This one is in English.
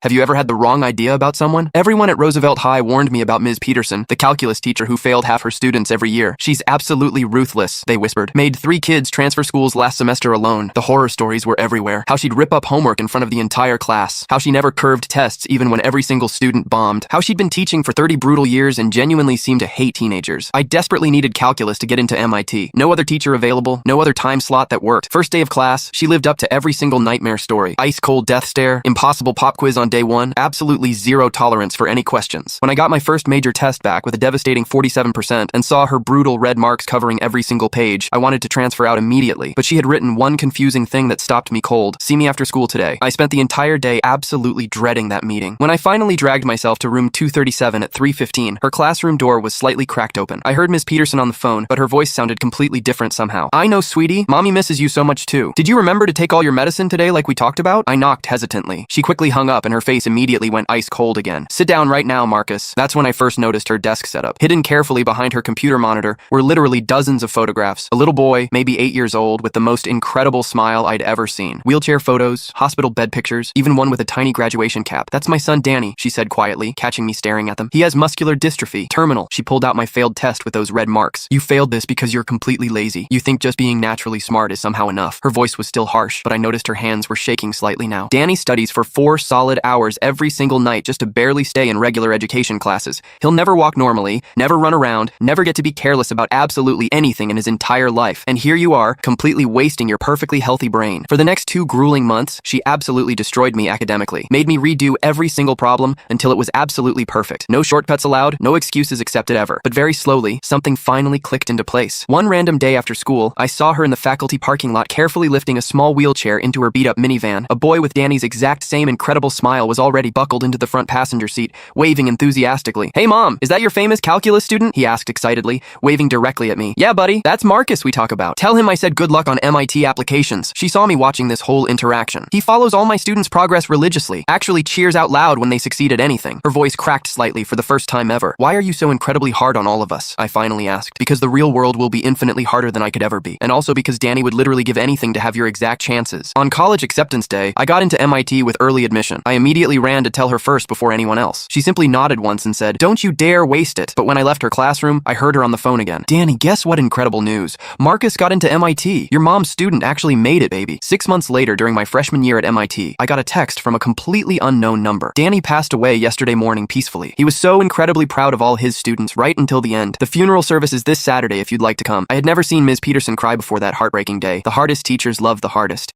Have you ever had the wrong idea about someone? Everyone at Roosevelt High warned me about Ms. Peterson, the calculus teacher who failed half her students every year. She's absolutely ruthless, they whispered. Made 3 kids transfer schools last semester alone. The horror stories were everywhere. How she'd rip up homework in front of the entire class. How she never curved tests even when every single student bombed. How she'd been teaching for 30 brutal years and genuinely seemed to hate teenagers. I desperately needed calculus to get into MIT. No other teacher available, no other time slot that worked. First day of class, she lived up to every single nightmare story. Ice-cold death stare, impossible pop quiz on day 1, absolutely zero tolerance for any questions. When I got my first major test back with a devastating 47% and saw her brutal red marks covering every single page, I wanted to transfer out immediately, but she had written one confusing thing that stopped me cold. See me after school today. I spent the entire day absolutely dreading that meeting. When I finally dragged myself to room 237 at 3:15, her classroom door was slightly cracked open. I heard Ms. Peterson on the phone, but her voice sounded completely different somehow. I know, sweetie. Mommy misses you so much too. Did you remember to take all your medicine today like we talked about? I knocked hesitantly. She quickly hung up and her face immediately went ice cold again. Sit down right now, Marcus. That's when I first noticed her desk setup. Hidden carefully behind her computer monitor were literally dozens of photographs. A little boy, maybe 8 years old, with the most incredible smile I'd ever seen. Wheelchair photos, hospital bed pictures, even one with a tiny graduation cap. That's my son Danny, she said quietly, catching me staring at them. He has muscular dystrophy, terminal. She pulled out my failed test with those red marks. You failed this because you're completely lazy. You think just being naturally smart is somehow enough. Her voice was still harsh, but I noticed her hands were shaking slightly now. Danny studies for 4 solid hours every single night just to barely stay in regular education classes. He'll never walk normally, never run around, never get to be careless about absolutely anything in his entire life. And here you are, completely wasting your perfectly healthy brain. For the next 2 grueling months, she absolutely destroyed me academically. Made me redo every single problem until it was absolutely perfect. No shortcuts allowed, no excuses accepted ever. But very slowly, something finally clicked into place. One random day after school, I saw her in the faculty parking lot carefully lifting a small wheelchair into her beat-up minivan. A boy with Danny's exact same incredible smile was already buckled into the front passenger seat, waving enthusiastically. Hey mom, is that your famous calculus student? He asked excitedly, waving directly at me. Yeah buddy, that's Marcus we talk about. Tell him I said good luck on MIT applications. She saw me watching this whole interaction. He follows all my students' progress religiously, actually cheers out loud when they succeed at anything. Her voice cracked slightly for the first time ever. Why are you so incredibly hard on all of us? I finally asked. Because the real world will be infinitely harder than I could ever be. And also because Danny would literally give anything to have your exact chances. On college acceptance day, I got into MIT with early admission. I immediately ran to tell her first before anyone else. She simply nodded once and said, "Don't you dare waste it." But when I left her classroom, I heard her on the phone again. Danny, guess what incredible news? Marcus got into MIT. Your mom's student actually made it, baby. 6 months later, during my freshman year at MIT, I got a text from a completely unknown number. Danny passed away yesterday morning peacefully. He was so incredibly proud of all his students right until the end. The funeral service is this Saturday if you'd like to come. I had never seen Ms. Peterson cry before that heartbreaking day. The hardest teachers love the hardest.